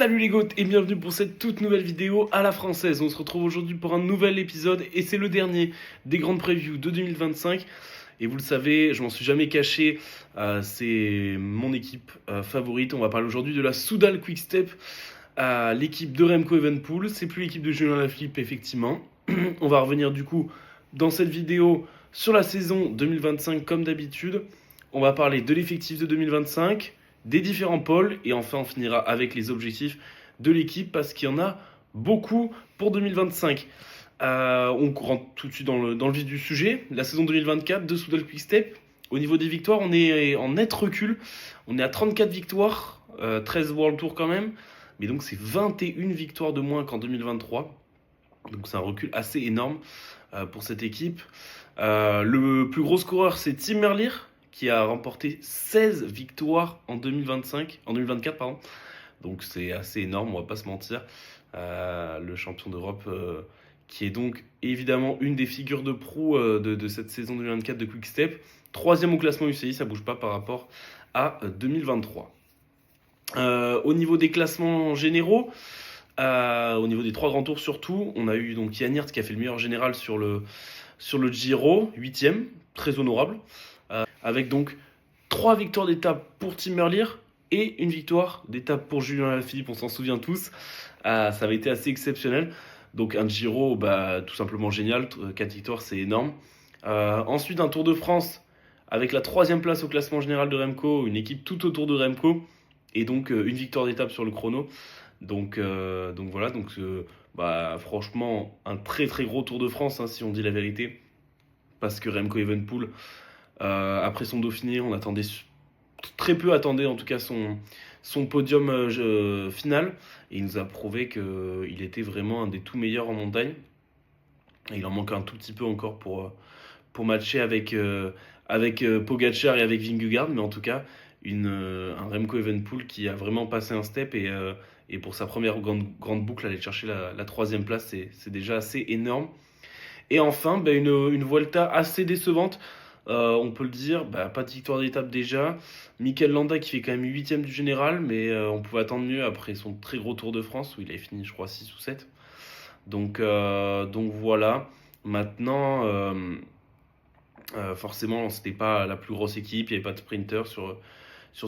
Salut les goths et bienvenue pour cette toute nouvelle vidéo à la française. On se retrouve aujourd'hui pour un nouvel épisode et c'est le dernier des grandes previews de 2025. Et vous le savez, je m'en suis jamais caché, c'est mon équipe favorite. On va parler aujourd'hui de la Soudal Quick-Step, l'équipe de Remco Evenepoel. C'est plus l'équipe de Julien Lafilippe effectivement. On va revenir du coup dans cette vidéo sur la saison 2025 comme d'habitude. On va parler de l'effectif de 2025, des différents pôles et enfin on finira avec les objectifs de l'équipe parce qu'il y en a beaucoup pour 2025. On rentre tout de suite dans le vif du sujet. La saison 2024 de Soudal Quick-Step, au niveau des victoires, on est en net recul. On est à 34 victoires, 13 World Tour quand même, mais donc c'est 21 victoires de moins qu'en 2023. Donc c'est un recul assez énorme pour cette équipe. Le plus gros scoreur, c'est Tim Merlier, qui a remporté 16 victoires en 2024, pardon. Donc c'est assez énorme, on va pas se mentir. Le champion d'Europe, qui est donc évidemment une des figures de proue de cette saison 2024 de Quick-Step. Troisième au classement UCI, ça bouge pas par rapport à 2023. Au niveau des classements généraux, au niveau des trois grands tours surtout, on a eu donc Jan Hirt qui a fait le meilleur général sur le Giro, 8ème, très honorable. Avec donc 3 victoires d'étape pour Tim Merlier et une victoire d'étape pour Julien Lafilippe, on s'en souvient tous. Ça avait été assez exceptionnel. Donc un Giro, tout simplement génial, 4 victoires, c'est énorme. Ensuite, un Tour de France avec la 3ème place au classement général de Remco, une équipe tout autour de Remco, et donc une victoire d'étape sur le chrono. Donc voilà, franchement, un très très gros Tour de France, hein, si on dit la vérité. Parce que Remco Evenepoel, après son Dauphiné, on attendait très peu attendait en tout cas son podium final. Et il nous a prouvé qu'il était vraiment un des tout meilleurs en montagne. Et il en manque un tout petit peu encore pour matcher avec Pogacar et avec Vingegaard. Mais en tout cas, un Remco Evenepoel qui a vraiment passé un step. Et pour sa première grande boucle, aller chercher la 3ème place, c'est déjà assez énorme. Et enfin, une Vuelta assez décevante. On peut le dire, pas de victoire d'étape déjà. Mikel Landa qui fait quand même 8ème du général, mais on pouvait attendre mieux après son très gros Tour de France où il avait fini, je crois, 6 ou 7. Donc voilà. Maintenant, forcément, c'était pas la plus grosse équipe, il n'y avait pas de sprinter sur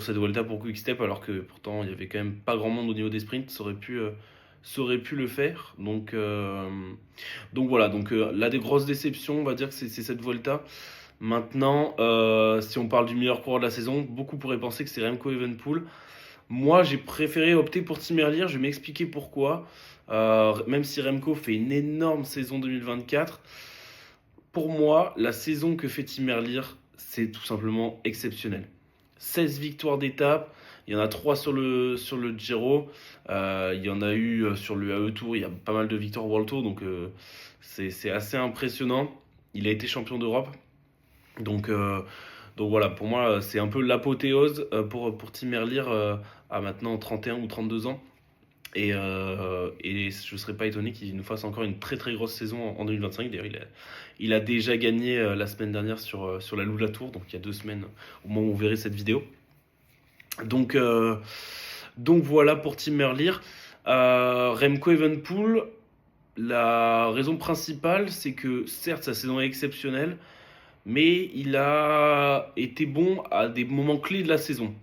cette Vuelta pour Quick-Step, alors que pourtant il y avait quand même pas grand monde au niveau des sprints, ça aurait pu le faire. Donc voilà, là des grosses déceptions, on va dire que c'est cette Vuelta. Maintenant, si on parle du meilleur coureur de la saison, beaucoup pourraient penser que c'est Remco Evenepoel. Moi, j'ai préféré opter pour Tim Merlier, je vais m'expliquer pourquoi. Même si Remco fait une énorme saison 2024, pour moi, la saison que fait Tim Merlier, c'est tout simplement exceptionnel. 16 victoires d'étape, il y en a 3 sur le Giro, il y en a eu sur le AE Tour, il y a pas mal de victoires World Tour, donc c'est assez impressionnant. Il a été champion d'Europe. Donc voilà, pour moi, c'est un peu l'apothéose pour Tim Merlier à maintenant 31 ou 32 ans. Et je ne serais pas étonné qu'il nous fasse encore une très très grosse saison en 2025. D'ailleurs, il a déjà gagné la semaine dernière sur la Lula Tour, donc il y a 2 semaines au moment où vous verrez cette vidéo. Donc voilà pour Tim Merlier. Remco Evenepoel, la raison principale, c'est que certes sa saison est exceptionnelle, mais il a été bon à des moments clés de la saison.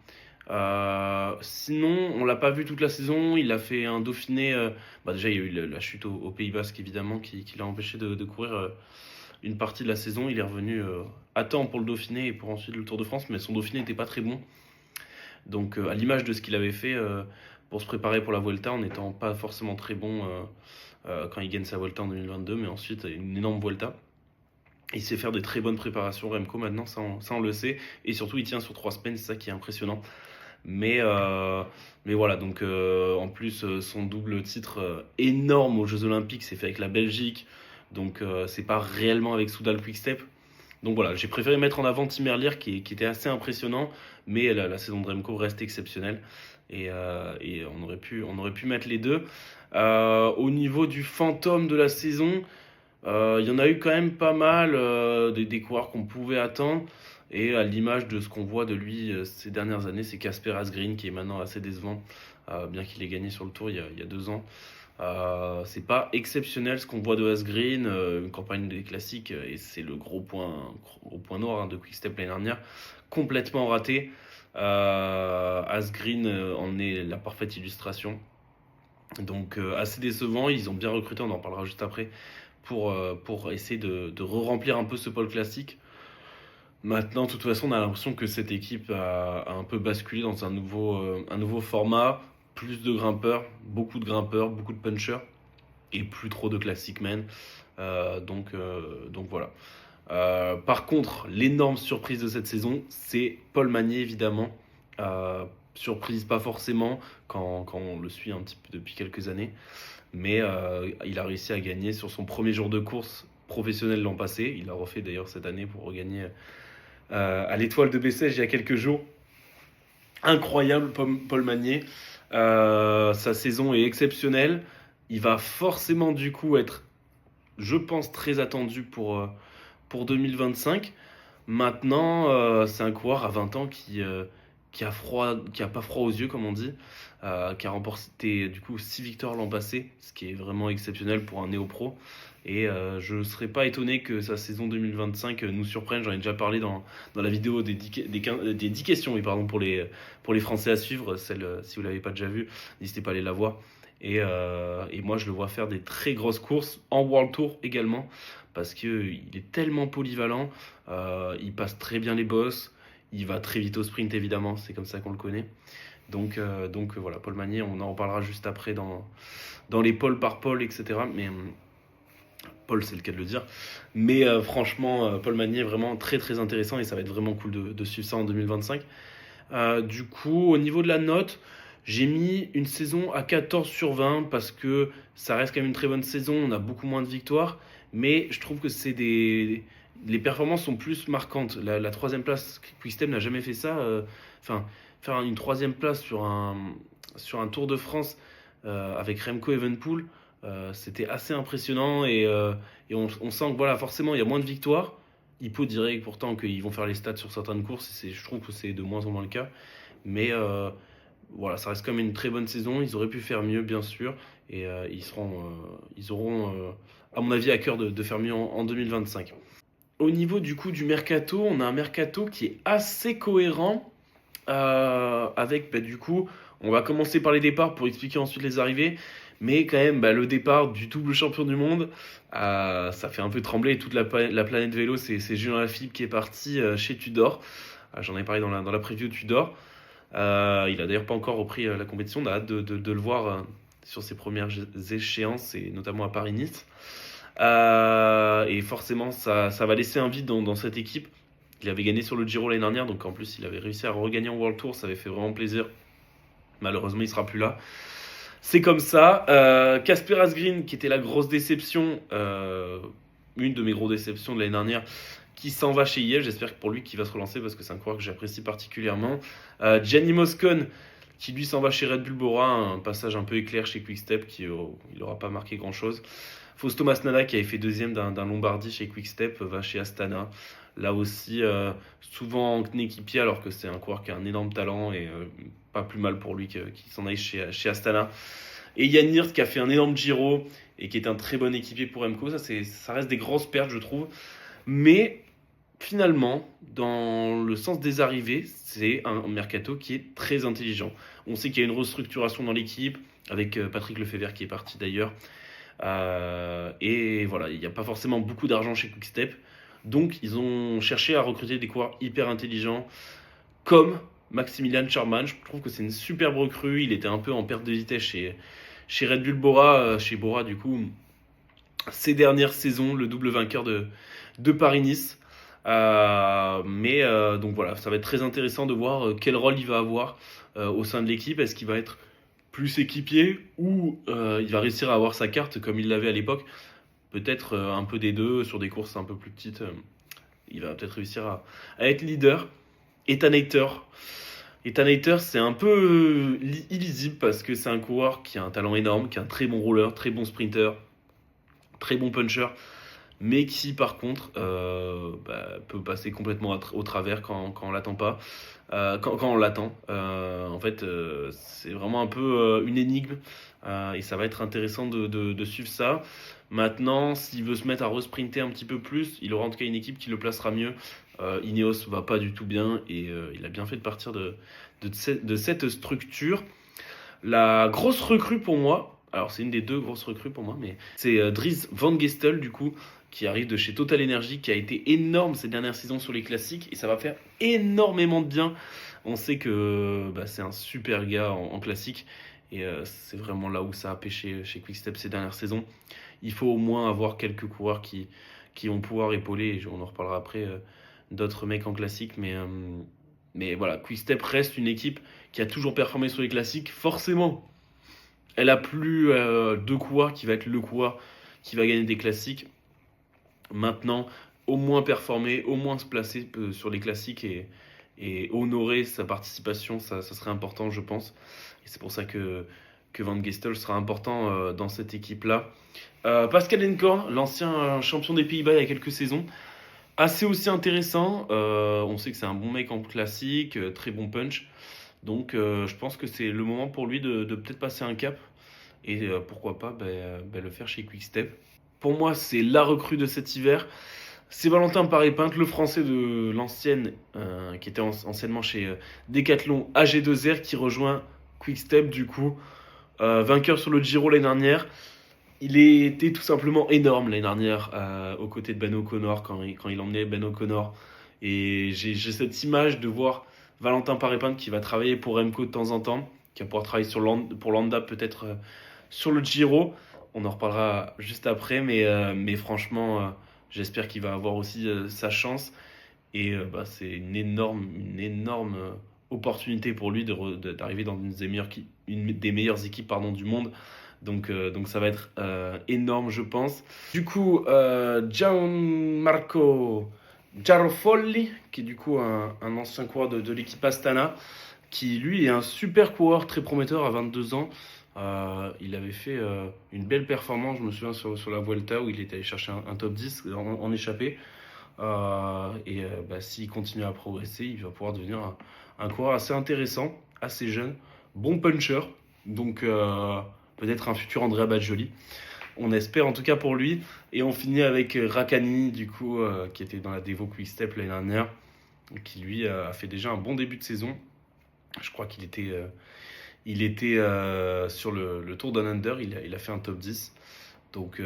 Sinon, on l'a pas vu toute la saison. Il a fait un Dauphiné. Déjà, il y a eu la chute au Pays Basque, évidemment, qui l'a empêché de courir une partie de la saison. Il est revenu à temps pour le Dauphiné et pour ensuite le Tour de France, mais son Dauphiné n'était pas très bon. Donc, à l'image de ce qu'il avait fait pour se préparer pour la Vuelta, en n'étant pas forcément très bon quand il gagne sa Vuelta en 2022, mais ensuite une énorme Vuelta. Il sait faire des très bonnes préparations, Remco, maintenant, ça on le sait. Et surtout, il tient sur 3 semaines, c'est ça qui est impressionnant. Mais voilà, donc en plus, son double titre énorme aux Jeux Olympiques, c'est fait avec la Belgique. Donc c'est pas réellement avec Soudal Quick-Step. Donc voilà, j'ai préféré mettre en avant Tim Merlier qui était assez impressionnant. Mais la saison de Remco reste exceptionnelle. Et on aurait pu mettre les deux. Au niveau du fantôme de la saison, il y en a eu quand même pas mal des coureurs qu'on pouvait attendre. Et à l'image de ce qu'on voit de lui ces dernières années, c'est Casper Asgreen qui est maintenant assez décevant bien qu'il ait gagné sur le Tour il y a 2 ans. C'est pas exceptionnel ce qu'on voit de Asgreen, une campagne des classiques, et c'est le gros point noir de Quick-Step l'année dernière, complètement raté. Asgreen en est la parfaite illustration. Donc assez décevant, ils ont bien recruté, on en parlera juste après, pour essayer de re-remplir un peu ce pôle classique. Maintenant, de toute façon, on a l'impression que cette équipe a un peu basculé dans un nouveau format, plus de grimpeurs, beaucoup de punchers, et plus trop de classic men. Donc voilà. Par contre, l'énorme surprise de cette saison, c'est Paul Magnier, évidemment. Surprise pas forcément quand on le suit un petit peu depuis quelques années, mais il a réussi à gagner sur son premier jour de course professionnel l'an passé. Il a refait d'ailleurs cette année pour regagner à l'Étoile de Bessèges il y a quelques jours. Incroyable Paul Magnier. Sa saison est exceptionnelle. Il va forcément du coup être, je pense, très attendu pour 2025. Maintenant, c'est un coureur à 20 ans qui a pas froid aux yeux, comme on dit, qui a remporté du coup 6 victoires l'an passé, ce qui est vraiment exceptionnel pour un néo-pro. Et je ne serais pas étonné que sa saison 2025 nous surprenne. J'en ai déjà parlé dans la vidéo des 10 questions, oui, pardon, pour les Français à suivre. Celle, si vous ne l'avez pas déjà vue, n'hésitez pas à aller la voir. Et moi, je le vois faire des très grosses courses en World Tour également, parce qu'il est tellement polyvalent. Il passe très bien les bosses. Il va très vite au sprint, évidemment. C'est comme ça qu'on le connaît. Donc voilà, Paul Magnier, on en reparlera juste après dans les pôles par pôle, etc. Mais Paul, c'est le cas de le dire. Mais franchement, Paul Magnier est vraiment très très intéressant et ça va être vraiment cool de suivre ça en 2025. Du coup, au niveau de la note, j'ai mis une saison à 14 sur 20 parce que ça reste quand même une très bonne saison. On a beaucoup moins de victoires, mais je trouve que les performances sont plus marquantes. La troisième place, Quick-Step n'a jamais fait ça. Enfin, faire une troisième place sur un Tour de France avec Remco Evenepoel, c'était assez impressionnant et on sent que voilà, forcément il y a moins de victoires. Hippo dirait pourtant qu'ils vont faire les stats sur certaines courses, et je trouve que c'est de moins en moins le cas. Mais voilà, ça reste quand même une très bonne saison. Ils auraient pu faire mieux, bien sûr, et ils auront, à mon avis, à cœur de faire mieux en 2025. Au niveau du coup du mercato, on a un mercato qui est assez cohérent avec du coup, on va commencer par les départs pour expliquer ensuite les arrivées. Mais quand même, le départ du double champion du monde, ça fait un peu trembler toute la planète vélo. C'est Julien Lafilippe qui est parti chez Tudor. J'en ai parlé dans la preview de Tudor. Il a d'ailleurs pas encore repris la compétition. On a hâte de le voir sur ses premières échéances, et notamment à Paris-Nice. Et forcément, ça va laisser un vide dans cette équipe. Il avait gagné sur le Giro l'année dernière, donc en plus il avait réussi à regagner en World Tour. Ça avait fait vraiment plaisir. Malheureusement, il sera plus là. C'est comme ça. Casper Asgreen, qui était la grosse déception, une de mes grosses déceptions de l'année dernière, qui s'en va chez IF. J'espère que pour lui qu'il va se relancer parce que c'est un coureur que j'apprécie particulièrement. Gianni Moscon, qui lui s'en va chez Red Bull Bora, un passage un peu éclair chez Quick-Step, il n'aura pas marqué grand-chose. Fausto Masnada, qui avait fait deuxième d'un Lombardie chez Quick-Step, va chez Astana. Là aussi, souvent en équipier, alors que c'est un coureur qui a un énorme talent, et pas plus mal pour lui qu'il s'en aille chez Astana. Et Yann Hirt, qui a fait un énorme Giro et qui est un très bon équipier pour Remco. Ça reste des grosses pertes, je trouve. Mais finalement, dans le sens des arrivées, c'est un mercato qui est très intelligent. On sait qu'il y a une restructuration dans l'équipe, avec Patrick Lefebvre qui est parti d'ailleurs. Et voilà, il n'y a pas forcément beaucoup d'argent chez Quick-Step. Donc ils ont cherché à recruter des coureurs hyper intelligents, comme Maximilian Schurman. Je trouve que c'est une superbe recrue. Il était un peu en perte de vitesse chez Red Bull Bora, chez Bora du coup, ces dernières saisons, le double vainqueur de Paris-Nice. Donc voilà, ça va être très intéressant de voir quel rôle il va avoir au sein de l'équipe. Est-ce qu'il va être plus équipier ou il va réussir à avoir sa carte comme il l'avait à l'époque? Peut-être un peu des deux, sur des courses un peu plus petites. Il va peut-être réussir à être leader. Ethan Hayter, c'est un peu illisible parce que c'est un coureur qui a un talent énorme, qui a un très bon roller, très bon sprinter, très bon puncher, mais qui par contre peut passer complètement au travers quand on l'attend pas, quand on l'attend. En fait, c'est vraiment un peu une énigme et ça va être intéressant de suivre ça. Maintenant, s'il veut se mettre à resprinter un petit peu plus, il aura en tout cas une équipe qui le placera mieux. Ineos va pas du tout bien et il a bien fait de partir de cette structure. La grosse recrue pour moi, alors c'est une des deux grosses recrues pour moi, mais c'est Dries Van Gestel du coup, qui arrive de chez Total Energy, qui a été énorme ces dernières saisons sur les classiques et ça va faire énormément de bien. On sait que c'est un super gars en classique et c'est vraiment là où ça a pêché chez Quickstep ces dernières saisons. Il faut au moins avoir quelques coureurs qui vont pouvoir épauler, et on en reparlera après, d'autres mecs en classique, mais voilà, Quickstep reste une équipe qui a toujours performé sur les classiques. Forcément, elle a plus deux coureurs qui va être le coureur qui va gagner des classiques. Maintenant, au moins performer, au moins se placer sur les classiques et honorer sa participation, ça serait important, je pense. Et c'est pour ça que Van Gestel sera important dans cette équipe-là. Pascal Encorn, l'ancien champion des Pays-Bas il y a quelques saisons, assez aussi intéressant. On sait que c'est un bon mec en classique, très bon punch. Donc je pense que c'est le moment pour lui de peut-être passer un cap et pourquoi pas le faire chez Quickstep. Pour moi, c'est la recrue de cet hiver. C'est Valentin Paré-Pinte, le français de l'ancienne, qui était anciennement chez Decathlon AG2R, qui rejoint Quickstep du coup. Vainqueur sur le Giro l'année dernière. Il était tout simplement énorme l'année dernière aux côtés de Ben O'Connor quand il emmenait Ben O'Connor. Et j'ai cette image de voir Valentin Paré-Pinte qui va travailler pour Remco de temps en temps, qui va pouvoir travailler pour Landa peut-être sur le Giro. On en reparlera juste après, mais franchement, j'espère qu'il va avoir aussi sa chance. Et c'est une énorme opportunité pour lui d'arriver dans une des meilleures équipes du monde. Donc ça va être énorme, je pense. Du coup, Gianmarco Garofoli, qui est du coup un ancien coureur de l'équipe Astana, qui lui est un super coureur très prometteur à 22 ans. Il avait fait une belle performance, je me souviens, sur la Vuelta où il était allé chercher un top 10 en échappée. S'il continue à progresser, il va pouvoir devenir un coureur assez intéressant, assez jeune, bon puncher. Donc peut-être un futur Andrea Baggioli. On espère en tout cas pour lui. Et on finit avec Rakani, du coup, qui était dans la Devo Quickstep l'année dernière, qui lui a fait déjà un bon début de saison. Je crois qu'il était sur le Tour Down Under, il a fait un top 10. Donc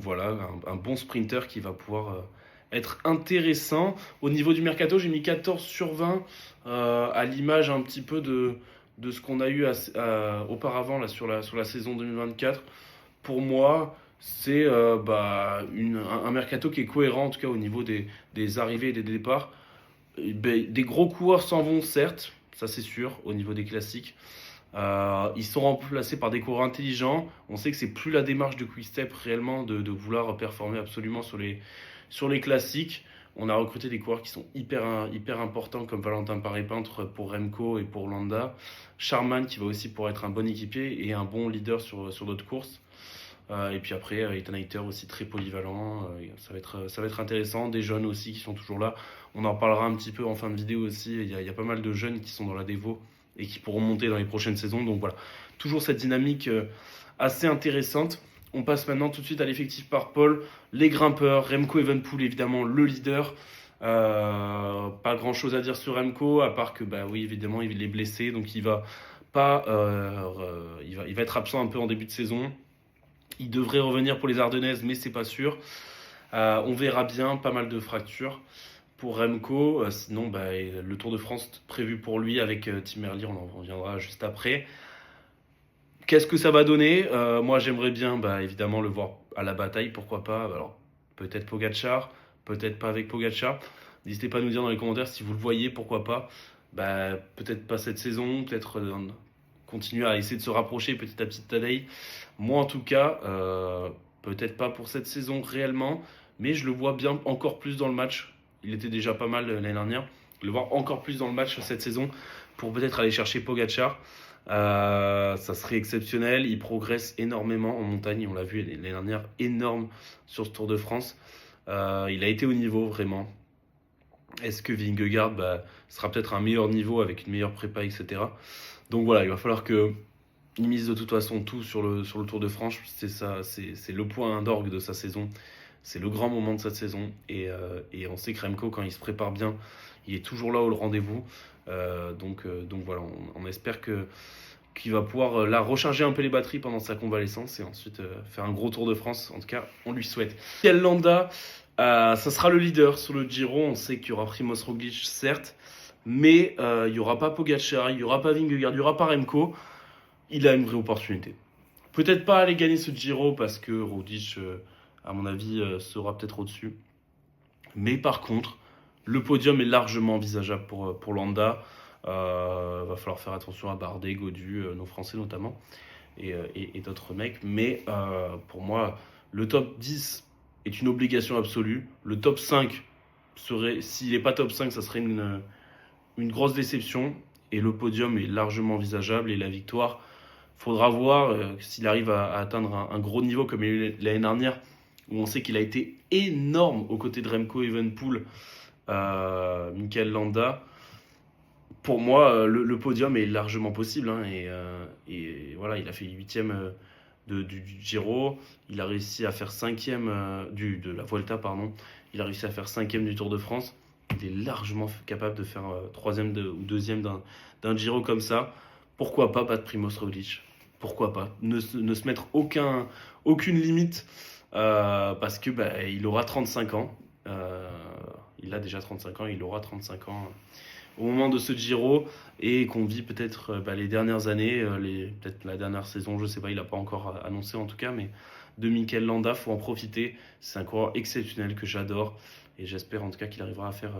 voilà, un bon sprinter qui va pouvoir être intéressant. Au niveau du mercato, j'ai mis 14 sur 20 à l'image un petit peu de ce qu'on a eu auparavant là, sur la saison 2024. Pour moi, c'est un mercato qui est cohérent, en tout cas au niveau des arrivées et des départs. Des gros coureurs s'en vont, certes, ça c'est sûr, au niveau des classiques. Ils sont remplacés par des coureurs intelligents. On sait que c'est plus la démarche de Quickstep réellement de vouloir performer absolument sur les classiques. On a recruté des coureurs qui sont hyper importants comme Valentin Paré-Pinte pour Remco et pour Landa. Charman qui va aussi pour être un bon équipier et un bon leader sur d'autres courses. Et puis après, Ethan Hayter aussi très polyvalent. Ça va être intéressant. Des jeunes aussi qui sont toujours là. On en reparlera un petit peu en fin de vidéo aussi. Il y a pas mal de jeunes qui sont dans la Devo et qui pourront monter dans les prochaines saisons. Donc voilà, toujours cette dynamique assez intéressante. On passe maintenant tout de suite à l'effectif par Paul. Les grimpeurs, Remco Evenepoel évidemment le leader. Pas grand chose à dire sur Remco, à part que oui évidemment il est blessé, donc il va être absent un peu en début de saison. Il devrait revenir pour les Ardennaises, mais c'est pas sûr. On verra bien, pas mal de fractures pour Remco. Sinon, le Tour de France prévu pour lui avec Tim Merlier, on en reviendra juste après. Qu'est-ce que ça va donner ? Moi, j'aimerais bien, évidemment, le voir à la bataille, pourquoi pas. Alors, peut-être Pogacar, peut-être pas avec Pogacar. N'hésitez pas à nous dire dans les commentaires si vous le voyez, pourquoi pas. Peut-être pas cette saison, peut-être continuer à essayer de se rapprocher petit à petit de Tadej. Moi, en tout cas, peut-être pas pour cette saison réellement, mais je le vois bien encore plus dans le match. Il était déjà pas mal l'année dernière. Le voir encore plus dans le match cette saison pour peut-être aller chercher Pogacar. Ça serait exceptionnel. Il progresse énormément en montagne. On l'a vu l'année dernière, énorme sur ce Tour de France. Il a été au niveau vraiment. Est-ce que Vingegaard sera peut-être à un meilleur niveau avec une meilleure prépa, etc. Donc voilà, il va falloir que il mise de toute façon tout sur le Tour de France. C'est ça, c'est le point d'orgue de sa saison. C'est le grand moment de cette saison. Et on sait que Remco, quand il se prépare bien, il est toujours là au rendez-vous. Donc voilà, on espère qu'il va pouvoir là recharger un peu les batteries pendant sa convalescence et ensuite faire un gros Tour de France. En tout cas, on lui souhaite. Mikel Landa, ça sera le leader sur le Giro. On sait qu'il y aura Primoz Roglic, certes, mais il n'y aura pas Pogacar, il n'y aura pas Vingegaard, il n'y aura pas Remco. Il a une vraie opportunité. Peut-être pas aller gagner ce Giro parce que Roglic, à mon avis, sera peut-être au-dessus. Mais par contre, le podium est largement envisageable pour Landa. Va falloir faire attention à Bardet, Gaudu, nos Français notamment, et d'autres mecs. Mais pour moi, le top 10 est une obligation absolue. Le top 5 serait, s'il n'est pas top 5, ça serait une grosse déception. Et le podium est largement envisageable. Et la victoire, faudra voir s'il arrive à atteindre un gros niveau comme il a eu l'année dernière, où on sait qu'il a été énorme aux côtés de Remco Evenepoel, Mikel Landa. Pour moi, le podium est largement possible. Hein, et voilà, il a fait 8e du Giro. Il a réussi à faire 5e de la Vuelta, pardon. Il a réussi à faire 5e du Tour de France. Il est largement capable de faire 3e ou 2e d'un Giro comme ça. Pourquoi pas battre Primoz Roglic? Pourquoi pas ne se mettre aucune limite parce que il aura 35 ans. Il a déjà 35 ans, il aura 35 ans au moment de ce Giro et qu'on vit peut-être les dernières années, peut-être la dernière saison, je sais pas, il n'a pas encore annoncé en tout cas, mais de Mikel Landa, faut en profiter. C'est un coureur exceptionnel que j'adore et j'espère en tout cas qu'il arrivera à faire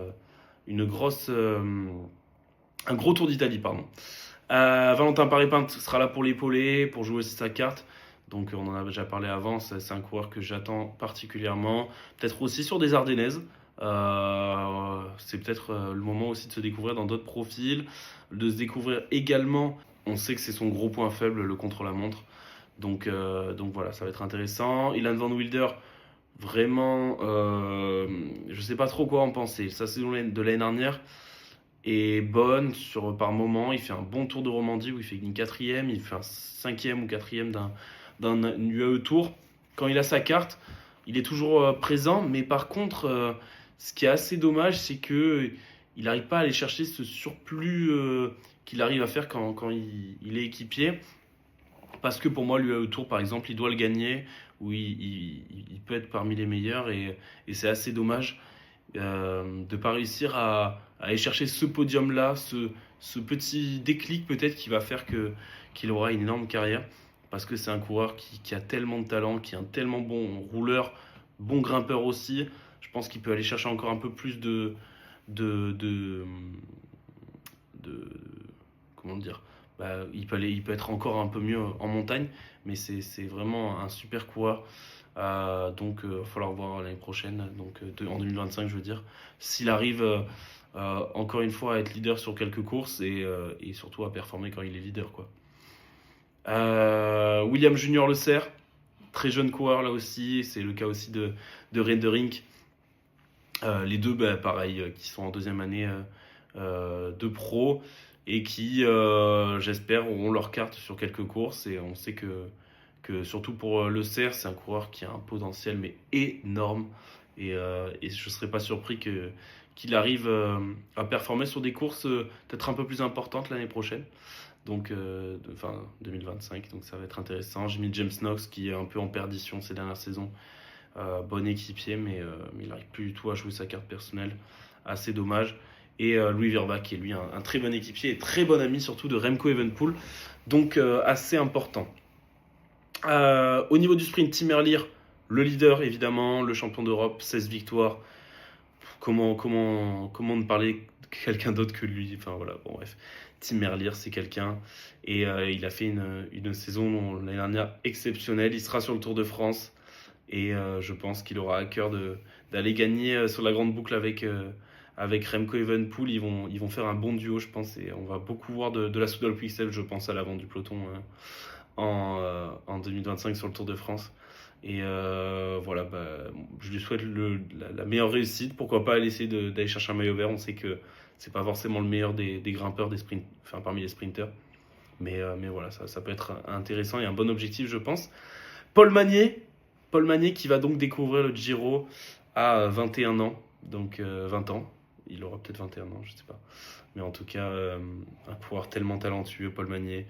un gros Tour d'Italie, pardon. Valentin Paré-Pinte sera là pour l'épauler, pour jouer aussi sa carte. Donc on en a déjà parlé avant, c'est un coureur que j'attends particulièrement. Peut-être aussi sur des Ardennaises. C'est peut-être le moment aussi de se découvrir dans d'autres profils, de se découvrir également. On sait que c'est son gros point faible, le contre-la-montre. Donc voilà, ça va être intéressant. Ilan Van Wilder, vraiment, je sais pas trop quoi en penser. Sa saison de l'année dernière est bonne par moment. Il fait un bon Tour de Romandie où il fait une 4e, il fait un 5e ou 4e d'un UAE Tour. Quand il a sa carte, il est toujours présent, mais par contre, ce qui est assez dommage, c'est que il n'arrive pas à aller chercher ce surplus qu'il arrive à faire quand il est équipier. Parce que pour moi, l'UAE Tour, par exemple, il doit le gagner, ou il peut être parmi les meilleurs, et c'est assez dommage de ne pas réussir à aller chercher ce podium-là, ce petit déclic peut-être qui va faire qu'il aura une énorme carrière. Parce que c'est un coureur qui a tellement de talent, qui est un tellement bon rouleur, bon grimpeur aussi. Je pense qu'il peut aller chercher encore un peu plus de comment dire, il peut être encore un peu mieux en montagne, mais c'est vraiment un super coureur. Donc il va falloir voir l'année prochaine, donc en 2025 je veux dire, s'il arrive encore une fois à être leader sur quelques courses et surtout à performer quand il est leader, quoi. William Junior Le Cerf, très jeune coureur là aussi, c'est le cas aussi de Redering. Les deux, pareil, qui sont en deuxième année de pro et qui, j'espère, auront leur carte sur quelques courses. Et on sait que surtout pour Le Cerf, c'est un coureur qui a un potentiel mais énorme. Et je ne serais pas surpris qu'il arrive à performer sur des courses peut-être un peu plus importantes l'année prochaine. Donc, 2025, donc ça va être intéressant. J'ai mis James Knox qui est un peu en perdition ces dernières saisons. Bon équipier, mais il n'arrive plus du tout à jouer sa carte personnelle. Assez dommage. Et Louis Verba qui est lui un très bon équipier et très bon ami surtout de Remco Evenepoel. Donc assez important. Au niveau du sprint, Tim Merlier, le leader évidemment, le champion d'Europe, 16 victoires. Comment ne parler de quelqu'un d'autre que lui? Enfin voilà, bon bref. Tim Merlier, c'est quelqu'un. Et il a fait une saison l'année dernière exceptionnelle. Il sera sur le Tour de France. Et je pense qu'il aura à cœur d'aller gagner sur la grande boucle avec avec Remco Evenepoel, ils vont faire un bon duo, je pense, et on va beaucoup voir de la Soudal Quick-Step, je pense, à l'avant du peloton en 2025 sur le Tour de France. Et voilà, je lui souhaite la meilleure réussite. Pourquoi pas essayer d'aller chercher un maillot vert. On sait que c'est pas forcément le meilleur des grimpeurs, enfin, parmi les sprinters. Mais voilà, ça peut être intéressant et un bon objectif, je pense. Paul Magnier, Paul Magnier qui va donc découvrir le Giro à 21 ans, donc 20 ans. Il aura peut-être 21 ans, je sais pas. Mais en tout cas, un coureur tellement talentueux, Paul Magnier.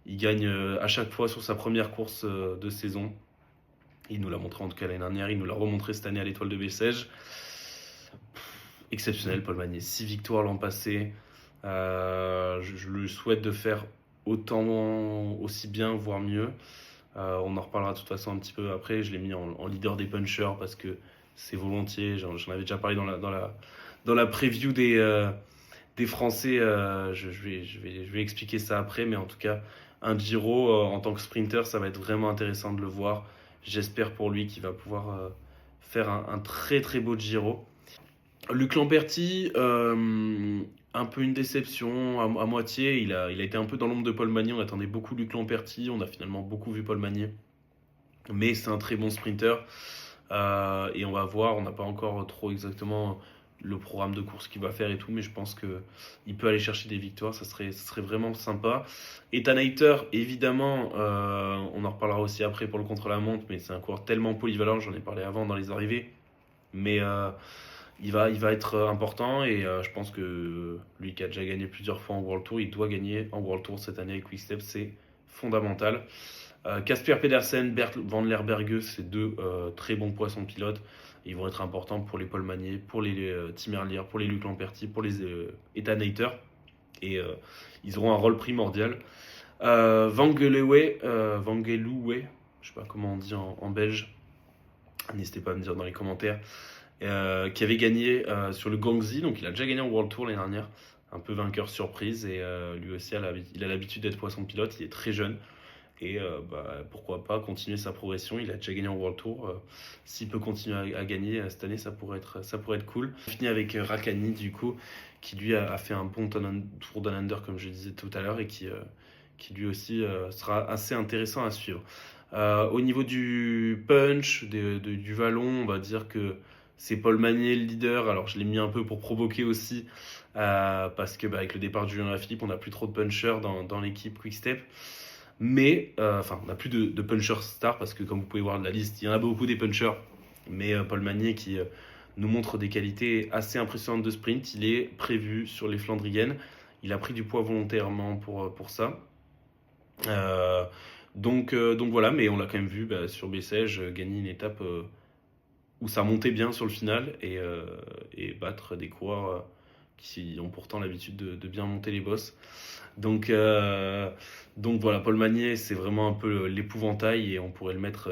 Il gagne à chaque fois sur sa première course de saison. Il nous l'a montré en tout cas l'année dernière, il nous l'a remontré cette année à l'Étoile de Bessèges. Exceptionnel, Paul Magnier. 6 victoires l'an passé. Je lui souhaite de faire autant, aussi bien, voire mieux. On en reparlera de toute façon un petit peu après. Je l'ai mis en leader des punchers parce que c'est volontiers. J'en avais déjà parlé dans la preview des Français. Je vais expliquer ça après, mais en tout cas, un Giro en tant que sprinter, ça va être vraiment intéressant de le voir. J'espère pour lui qu'il va pouvoir faire un très très beau Giro. Luc Lamperti, un peu une déception à moitié. Il a été un peu dans l'ombre de Paul Magnier. On attendait beaucoup Luc Lamperti. On a finalement beaucoup vu Paul Magnier. Mais c'est un très bon sprinter. Et on va voir. On n'a pas encore trop exactement le programme de course qu'il va faire et tout. Mais je pense qu'il peut aller chercher des victoires. Ça serait vraiment sympa. Ethan Hayter, évidemment, on en reparlera aussi après pour le contre-la-montre. Mais c'est un coureur tellement polyvalent. J'en ai parlé avant dans les arrivées. Mais il va être important et je pense que lui qui a déjà gagné plusieurs fois en World Tour, il doit gagner en World Tour cette année avec Quick-Step, c'est fondamental. Casper Pedersen, Bert Van der Berge, c'est deux très bons poissons pilotes. Ils vont être importants pour les Paul Magnier, pour les Tim Merlier, pour les Luc Lamperti, pour les Ethan Hayter. Et ils auront un rôle primordial. Van Geluwe, je sais pas comment on dit en belge, n'hésitez pas à me dire dans les commentaires. Qui avait gagné sur le Guangxi, donc il a déjà gagné en World Tour l'année dernière, un peu vainqueur surprise, et lui aussi il a l'habitude d'être poisson pilote, il est très jeune, et pourquoi pas continuer sa progression, il a déjà gagné en World Tour, s'il peut continuer à gagner cette année, ça pourrait être cool. On finit avec Rakhani du coup, qui lui a fait un bon Tour Down Under comme je disais tout à l'heure, et qui lui aussi sera assez intéressant à suivre. Au niveau du punch, du vallon, on va dire que c'est Paul Magnier le leader. Alors je l'ai mis un peu pour provoquer aussi, parce que avec le départ de Julien Lafilippe, on n'a plus trop de punchers dans l'équipe Quick-Step. Mais, on n'a plus de punchers stars, parce que comme vous pouvez voir de la liste, il y en a beaucoup des punchers. Mais Paul Magnier qui nous montre des qualités assez impressionnantes de sprint, il est prévu sur les Flandriennes. Il a pris du poids volontairement pour ça. Donc voilà, mais on l'a quand même vu sur Bessèges gagner une étape où ça montait bien sur le final et battre des coureurs qui ont pourtant l'habitude de bien monter les bosses. Donc voilà, Paul Magnier, c'est vraiment un peu l'épouvantail et on pourrait le mettre,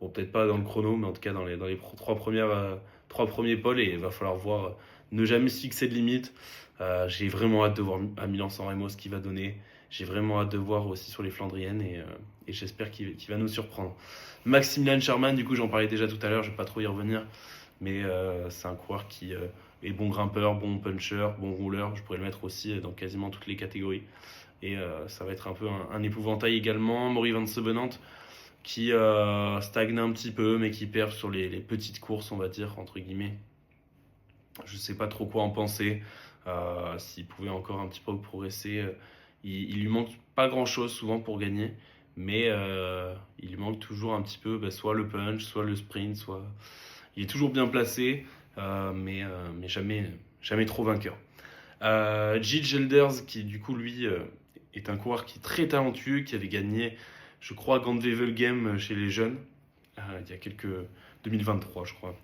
bon, peut-être pas dans le chrono, mais en tout cas dans les trois premiers pôles, et il va falloir voir, ne jamais se fixer de limite. J'ai vraiment hâte de voir à Milan-San Remo ce qu'il va donner. J'ai vraiment hâte de voir aussi sur les Flandriennes et j'espère qu'il va nous surprendre. Maximilian Sherman, du coup, j'en parlais déjà tout à l'heure, je ne vais pas trop y revenir, mais c'est un coureur qui est bon grimpeur, bon puncher, bon rouleur. Je pourrais le mettre aussi dans quasiment toutes les catégories. Et ça va être un peu un épouvantail également. Maury Van Sevenant, qui stagne un petit peu, mais qui perd sur les petites courses, on va dire, entre guillemets. Je ne sais pas trop quoi en penser. S'il pouvait encore un petit peu progresser, il lui manque pas grand chose souvent pour gagner, mais il lui manque toujours un petit peu soit le punch, soit le sprint, soit il est toujours bien placé, mais jamais trop vainqueur. Gilles Gelders, qui du coup lui est un coureur qui est très talentueux, qui avait gagné, je crois, Gand-Wevel Game chez les jeunes il y a 2023 je crois,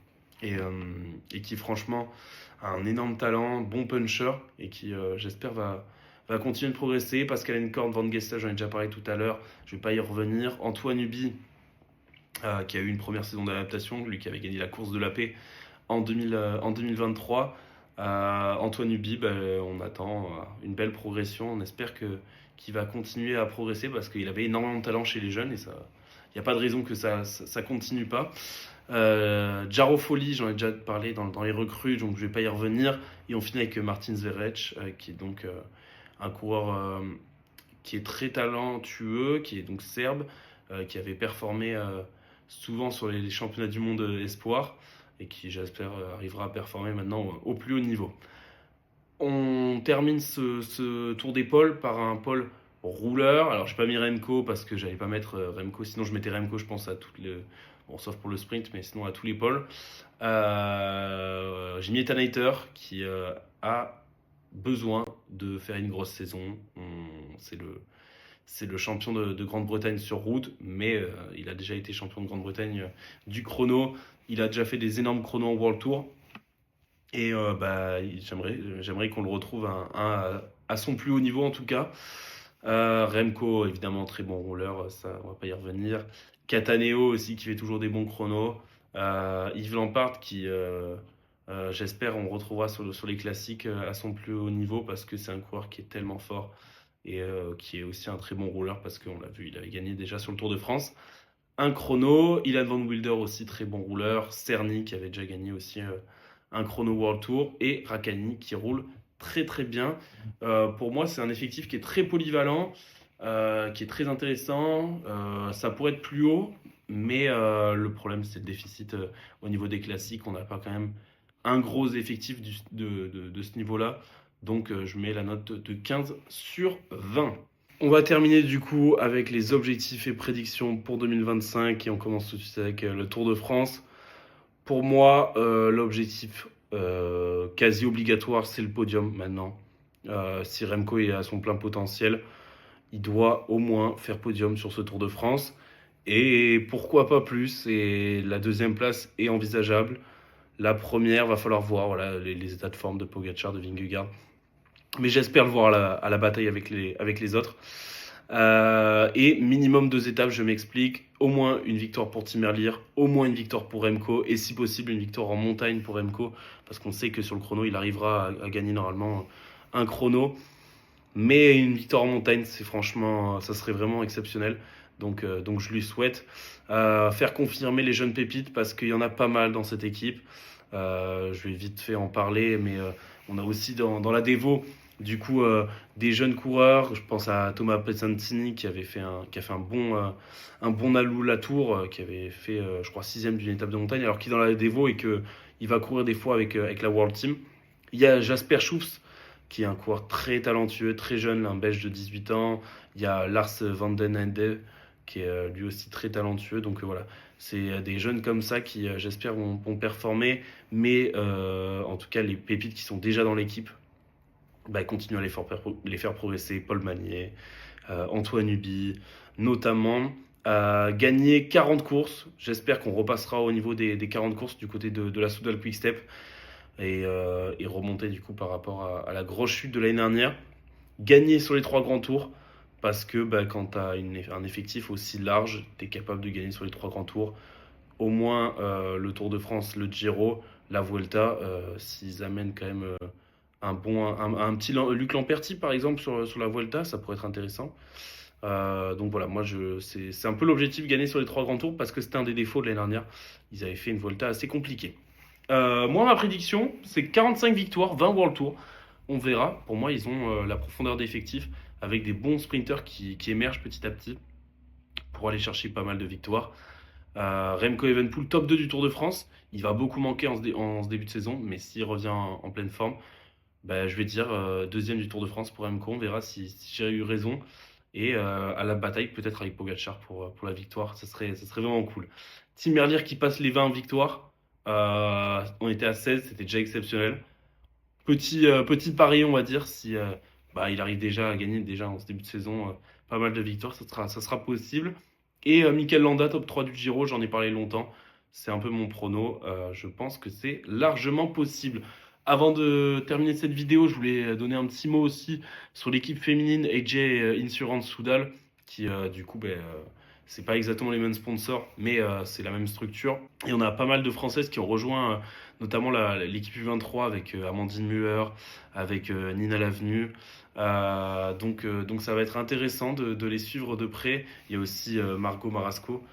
et qui franchement a un énorme talent, bon puncher, et qui j'espère va continuer de progresser. Pascal Encorn, Van Gestel, j'en ai déjà parlé tout à l'heure, je ne vais pas y revenir. Antoine Ubi, qui a eu une première saison d'adaptation, lui qui avait gagné la course de la paix en 2023. Antoine Ubi, on attend une belle progression, on espère qu'il va continuer à progresser, parce qu'il avait énormément de talent chez les jeunes, et il n'y a pas de raison que ça continue pas. Jaro Folly, j'en ai déjà parlé dans les recrues, donc je vais pas y revenir. Et on finit avec Martin Zverec, qui est donc un coureur qui est très talentueux, qui est donc serbe, qui avait performé souvent sur les championnats du monde espoir et qui, j'espère, arrivera à performer maintenant au plus haut niveau. On termine ce tour d'épaule par un pôle rouleur. Alors, j'ai pas mis Remco parce que j'allais pas mettre Remco. Sinon, je mettais Remco, je pense, à toutes les. Bon, sauf pour le sprint, mais sinon à tous les pôles. J'ai mis Ethan Hayter qui a besoin de faire une grosse saison. C'est le champion de Grande-Bretagne sur route, mais il a déjà été champion de Grande-Bretagne du chrono. Il a déjà fait des énormes chronos en World Tour. Et j'aimerais qu'on le retrouve à son plus haut niveau en tout cas. Remco, évidemment, très bon rouleur, ça, on va pas y revenir. Cataneo aussi, qui fait toujours des bons chronos. Yves Lampard, qui, j'espère, on retrouvera sur les classiques à son plus haut niveau parce que c'est un coureur qui est tellement fort et qui est aussi un très bon rouleur parce qu'on l'a vu, il avait gagné déjà sur le Tour de France. Un chrono, Ilan Van Wilder aussi, très bon rouleur. Cerny, qui avait déjà gagné aussi un chrono World Tour. Et Rakhani, qui roule très très bien. Pour moi, c'est un effectif qui est très polyvalent, qui est très intéressant. Ça pourrait être plus haut, mais le problème, c'est le déficit au niveau des classiques. On n'a pas quand même un gros effectif de ce niveau-là. Donc, je mets la note de 15 sur 20. On va terminer du coup avec les objectifs et prédictions pour 2025 et on commence tout de suite avec le Tour de France. Pour moi, l'objectif quasi obligatoire, c'est le podium maintenant. Si Remco est à son plein potentiel, il doit au moins faire podium sur ce Tour de France. Et pourquoi pas plus? Et la deuxième place est envisageable. La première, va falloir voir voilà, les états de forme de Pogacar, de Vingegaard. Mais j'espère le voir à la bataille avec les autres. Et minimum 2 étapes, je m'explique. Au moins une victoire pour Tim Merlier, au moins une victoire pour Remco, et si possible une victoire en montagne pour Remco, parce qu'on sait que sur le chrono, il arrivera à gagner normalement un chrono. Mais une victoire en montagne, c'est franchement, ça serait vraiment exceptionnel. Donc je lui souhaite faire confirmer les jeunes pépites, parce qu'il y en a pas mal dans cette équipe. Je vais vite fait en parler, mais on a aussi dans la Devo du coup des jeunes coureurs. Je pense à Thomas Pesantini qui a fait un bon Nalou Latour, qui avait fait je crois 6ème d'une étape de montagne, alors qu'il est dans la Devo et qu'il va courir des fois avec la World Team. Il y a Jasper Schufs qui est un coureur très talentueux, très jeune, un Belge de 18 ans. Il y a Lars van den Ende qui est lui aussi très talentueux. Donc voilà, c'est des jeunes comme ça qui, j'espère, vont performer. Mais en tout cas, les pépites qui sont déjà dans l'équipe, continuent à les faire progresser. Paul Magnier, Antoine Huby, notamment. Gagner 40 courses. J'espère qu'on repassera au niveau des 40 courses du côté de la Soudal Quick Step. Et remonter du coup par rapport à la grosse chute de l'année dernière. Gagner sur les 3 grands tours. Parce que quand tu as un effectif aussi large, tu es capable de gagner sur les 3 grands tours. Au moins le Tour de France, le Giro, la Vuelta, s'ils amènent quand même un petit Luc Lamperti par exemple sur la Vuelta, ça pourrait être intéressant. Donc voilà, moi c'est un peu l'objectif, gagner sur les 3 grands tours, parce que c'était un des défauts de l'année dernière. Ils avaient fait une Vuelta assez compliquée. Moi, ma prédiction, c'est 45 victoires, 20 World Tour. On verra. Pour moi, ils ont la profondeur d'effectif avec des bons sprinters qui émergent petit à petit pour aller chercher pas mal de victoires. Remco Evenepoel, top 2 du Tour de France. Il va beaucoup manquer en ce début de saison, mais s'il revient en pleine forme, je vais dire deuxième du Tour de France pour Remco. On verra si j'ai eu raison. Et à la bataille, peut-être avec Pogacar pour la victoire. Ça serait vraiment cool. Tim Merlier qui passe les 20 victoires. On était à 16, c'était déjà exceptionnel. Petit pari, on va dire, si il arrive déjà à gagner déjà en ce début de saison pas mal de victoires, ça sera possible. Et Mikel Landa, top 3 du Giro, j'en ai parlé longtemps. C'est un peu mon prono. Je pense que c'est largement possible. Avant de terminer cette vidéo, je voulais donner un petit mot aussi sur l'équipe féminine AJ Insurance Soudal, qui du coup, c'est pas exactement les mêmes sponsors, mais c'est la même structure. Et on a pas mal de Françaises qui ont rejoint notamment l'équipe U23 avec Amandine Muller, avec Nina Lavenu. Donc ça va être intéressant de les suivre de près. Il y a aussi Margot Marasco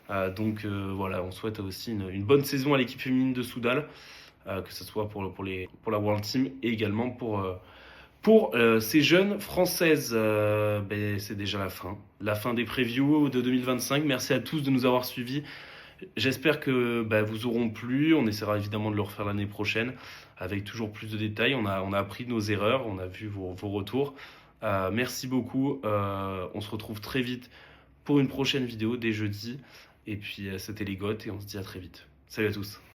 Voilà, on souhaite aussi une bonne saison à l'équipe féminine de Soudal, que ce soit pour la World Team et également pour ces jeunes françaises. C'est déjà la fin des previews de 2025. Merci à tous de nous avoir suivis. J'espère que vous auront plu. On essaiera évidemment de le refaire l'année prochaine avec toujours plus de détails. On a appris de nos erreurs, on a vu vos retours. Merci beaucoup. On se retrouve très vite pour une prochaine vidéo dès jeudi. Et puis c'était les Goths et on se dit à très vite. Salut à tous.